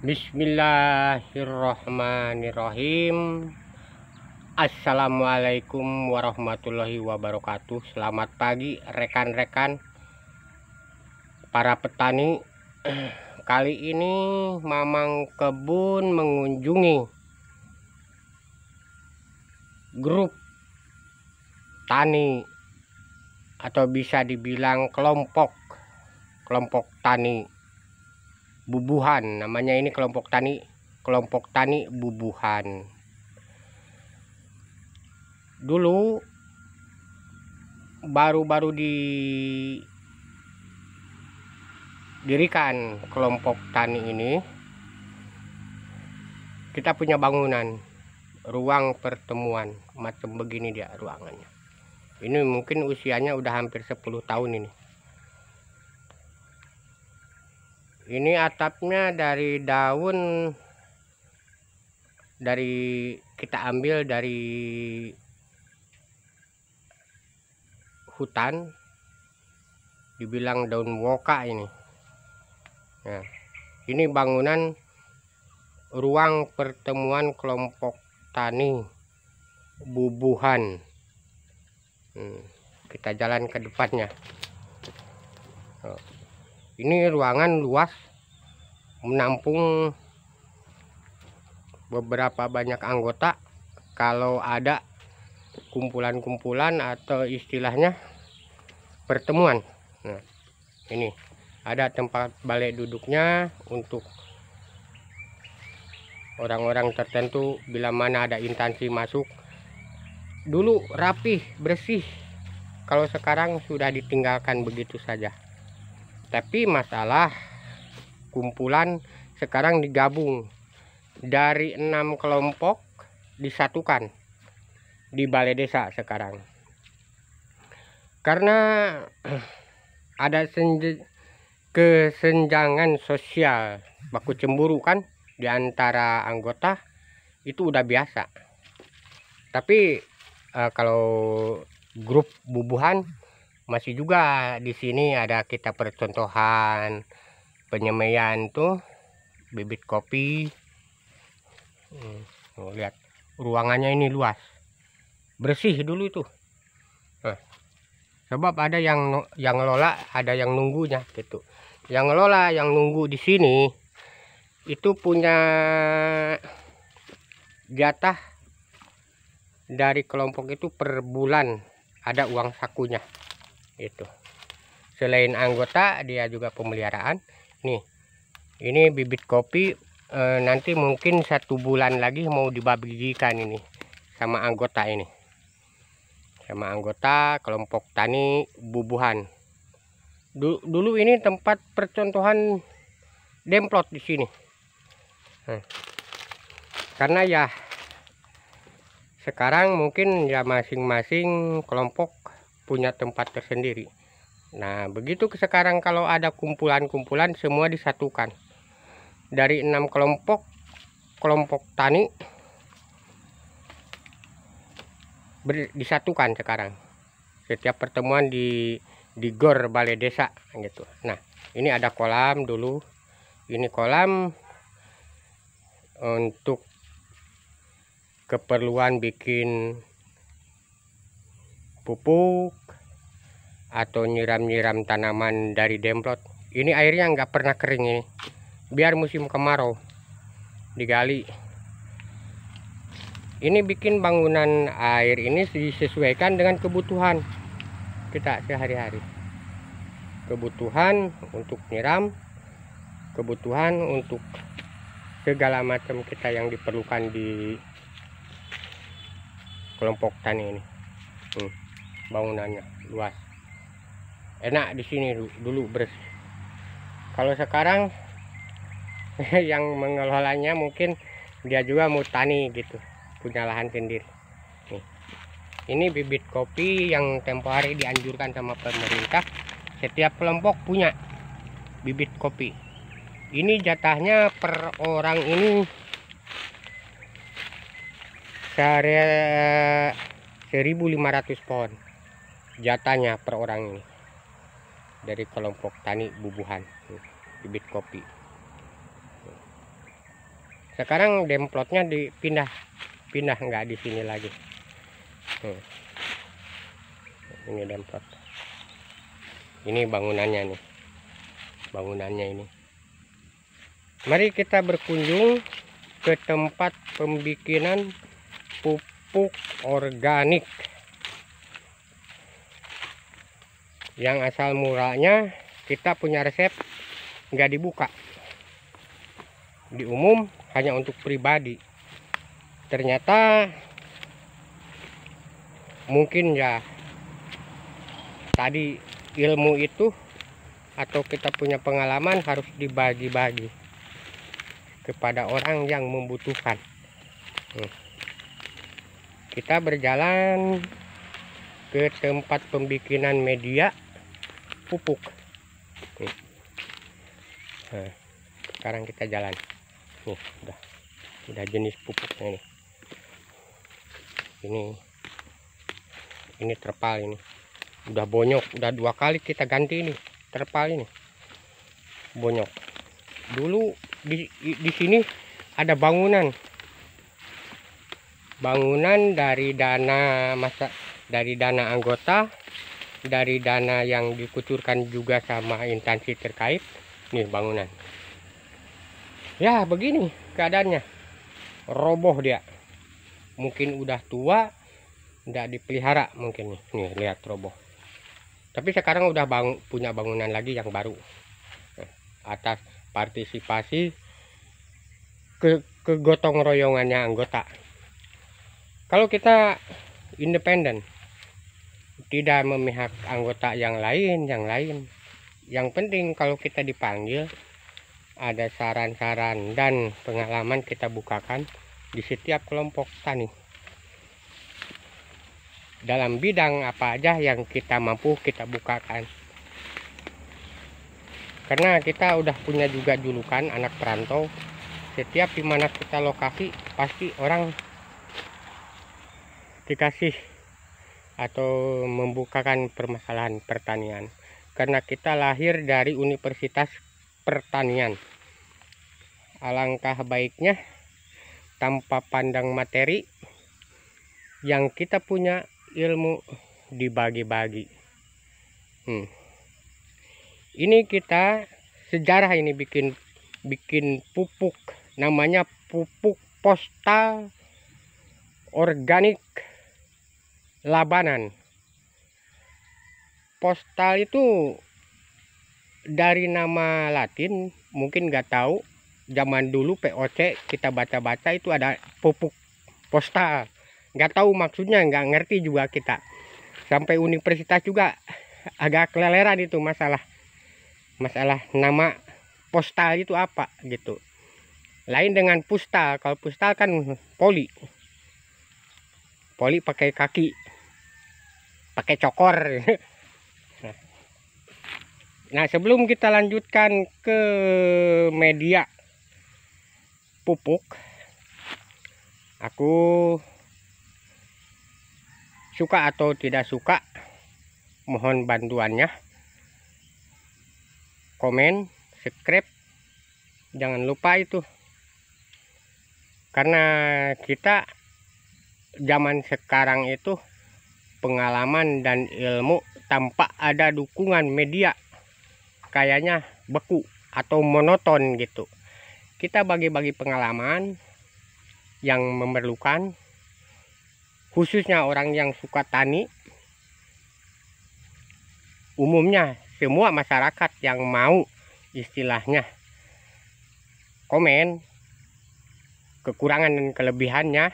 Bismillahirrahmanirrahim. Assalamualaikum warahmatullahi wabarakatuh. Selamat pagi rekan-rekan para petani. Kali ini Mamang Kebun mengunjungi grup tani atau bisa dibilang kelompok tani bubuhan. Namanya ini kelompok tani bubuhan. Dulu baru didirikan kelompok tani ini, kita punya bangunan ruang pertemuan macam begini dia ruangannya. Ini mungkin usianya udah hampir 10 tahun ini. Ini atapnya dari daun, kita ambil dari hutan, dibilang daun woka ini. Nah, ini bangunan ruang pertemuan kelompok tani bubuhan. Kita jalan ke depannya. Ini ruangan luas, menampung beberapa banyak anggota. Kalau ada kumpulan-kumpulan atau istilahnya pertemuan. Nah, ini ada tempat balik duduknya untuk orang-orang tertentu bila mana ada instansi masuk. Dulu rapih, bersih. Kalau sekarang sudah ditinggalkan begitu saja. Tapi masalah kumpulan sekarang digabung dari 6 kelompok, disatukan di balai desa sekarang. Karena ada kesenjangan sosial, baku cemburu kan di antara anggota, itu udah biasa. Tapi kalau grup bubuhan masih juga di sini ada kita percontohan penyemaian tuh bibit kopi. Lihat ruangannya ini luas, bersih dulu itu. Sebab ada yang ngelola, ada yang nunggunya gitu. Yang ngelola, yang nunggu di sini itu punya jatah dari kelompok itu per bulan, ada uang sakunya. Itu selain anggota dia juga pemeliharaan. Nih, ini bibit kopi, nanti mungkin 1 bulan lagi mau dibagikan ini sama anggota ini, sama anggota kelompok tani bubuhan. Dulu ini tempat percontohan demplot di sini. Karena ya sekarang mungkin ya masing-masing kelompok punya tempat tersendiri. Nah, begitu sekarang kalau ada kumpulan-kumpulan semua disatukan. Dari 6 kelompok tani disatukan sekarang. Setiap pertemuan di gor balai desa gitu. Nah, ini ada kolam dulu. Ini kolam untuk keperluan bikin pupuk atau nyiram-nyiram tanaman dari demplot. Ini airnya nggak pernah kering ini, biar musim kemarau digali. Ini bikin bangunan air ini disesuaikan dengan kebutuhan kita sehari-hari. Kebutuhan untuk nyiram, kebutuhan untuk segala macam kita yang diperlukan di kelompok tani ini. Bangunannya luas, enak di sini dulu bersih. Kalau sekarang yang mengelolanya mungkin dia juga mau tani gitu, punya lahan sendiri. Nih, ini bibit kopi yang tempo hari dianjurkan sama pemerintah, setiap kelompok punya bibit kopi. Ini jatahnya per orang ini 1.500 pohon jatahnya per orang ini dari kelompok tani bubuhan. Bibit kopi. Sekarang demplotnya dipindah nggak di sini lagi. Ini demplot. Ini bangunannya nih. Bangunannya ini. Mari kita berkunjung ke tempat pembikinan pupuk organik yang asal murahnya kita punya resep nggak dibuka, di umum hanya untuk pribadi. Ternyata mungkin ya tadi ilmu itu atau kita punya pengalaman harus dibagi-bagi kepada orang yang membutuhkan. Kita berjalan ke tempat pembikinan media pupuk. Nah, sekarang kita jalan. Nih, udah jenis pupuknya nih. Ini terpal ini. Udah bonyok, udah 2 kali kita ganti ini terpal ini. Bonyok. Dulu di sini ada bangunan dari dana anggota, dari dana yang dikucurkan juga sama instansi terkait. Nih bangunan. Ya begini keadaannya, roboh dia. Mungkin udah tua, tidak dipelihara mungkin nih, lihat roboh. Tapi sekarang udah punya bangunan lagi yang baru, atas partisipasi kegotong royongannya anggota. Kalau kita independen, tidak memihak anggota yang lain, yang penting kalau kita dipanggil, ada saran-saran dan pengalaman kita bukakan di setiap kelompok tani. Dalam bidang apa aja yang kita mampu kita bukakan. Karena kita udah punya juga julukan anak perantau. Setiap dimana kita lokasi pasti orang dikasih atau membukakan permasalahan pertanian. Karena kita lahir dari Universitas Pertanian. Alangkah baiknya tanpa pandang materi, yang kita punya ilmu dibagi-bagi. Ini kita sejarah ini bikin pupuk, namanya pupuk postal organik Labanan. Postal itu dari nama Latin, mungkin nggak tahu. Zaman dulu POC kita baca-baca itu ada pupuk postal. Nggak tahu maksudnya, nggak ngerti juga kita. Sampai universitas juga agak keleleran itu masalah nama postal itu apa gitu. Lain dengan pustal. Kalau pustal kan poli pakai kaki, pakai cokor. Nah, sebelum kita lanjutkan ke media pupuk, aku suka atau tidak suka, mohon bantuannya. Komen, subscribe, jangan lupa itu. Karena kita zaman sekarang itu pengalaman dan ilmu tanpa ada dukungan media kayaknya beku atau monoton gitu. Kita bagi-bagi pengalaman yang memerlukan, khususnya orang yang suka tani, umumnya semua masyarakat yang mau istilahnya komen kekurangan dan kelebihannya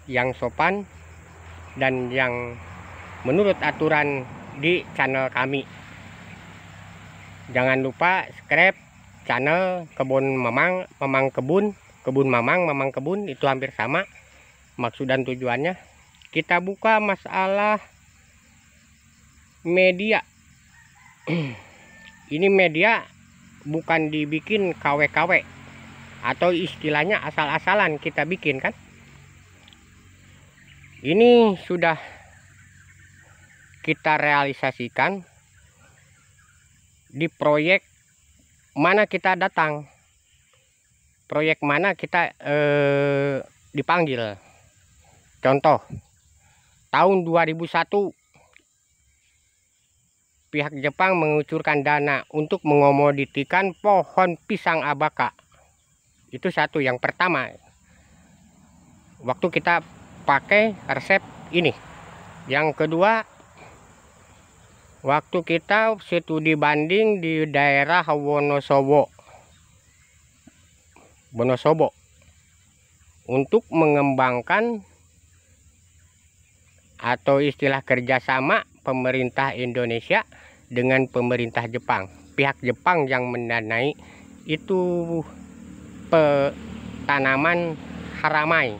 yang sopan dan yang menurut aturan di channel kami. Jangan lupa subscribe channel Kebun Mamang, Kebun Mamang Kebun, itu hampir sama maksud dan tujuannya. Kita buka masalah media. Ini media bukan dibikin KW-KW atau istilahnya asal-asalan kita bikin kan. Ini sudah kita realisasikan di proyek mana kita datang. proyek mana kita dipanggil. Contoh, tahun 2001 pihak Jepang mengucurkan dana untuk mengomoditikan pohon pisang abaka. Itu satu, yang pertama. Waktu kita pakai resep ini. Yang kedua, waktu kita studi banding di daerah Wonosobo untuk mengembangkan atau istilah kerjasama pemerintah Indonesia dengan pemerintah Jepang. Pihak Jepang yang mendanai itu tanaman haramai.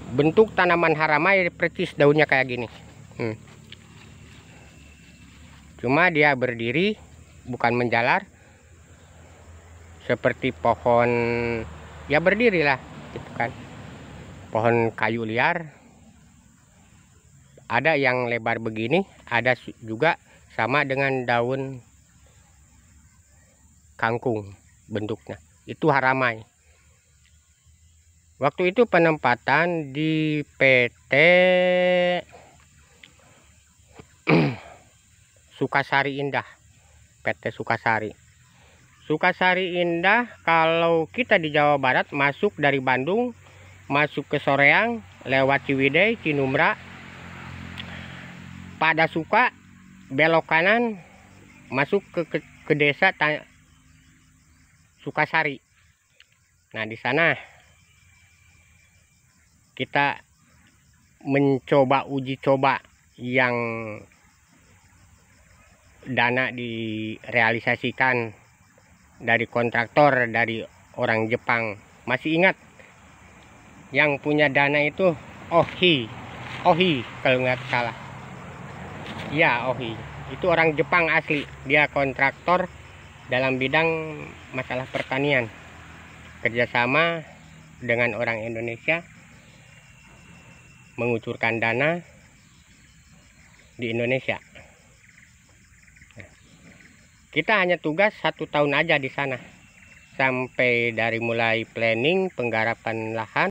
Bentuk tanaman haramai persis daunnya kayak gini. Cuma dia berdiri, bukan menjalar, seperti pohon, ya berdirilah gitu kan. Pohon kayu liar. Ada yang lebar begini, ada juga sama dengan daun kangkung bentuknya. Itu haramai. Waktu itu penempatan di PT Sukasari Indah. PT Sukasari. Sukasari Indah, kalau kita di Jawa Barat masuk dari Bandung, masuk ke Soreang, lewat Ciwidey, Cinumra, pada Suka, belok kanan, masuk ke desa Sukasari. Nah, di sana kita mencoba uji coba yang dana direalisasikan dari kontraktor, dari orang Jepang. Masih ingat yang punya dana itu Ohi kalau nggak salah. Ya, Ohi itu orang Jepang asli. Dia kontraktor dalam bidang masalah pertanian, kerjasama dengan orang Indonesia, mengucurkan dana di Indonesia. Kita hanya tugas 1 tahun aja di sana, sampai dari mulai planning, penggarapan lahan,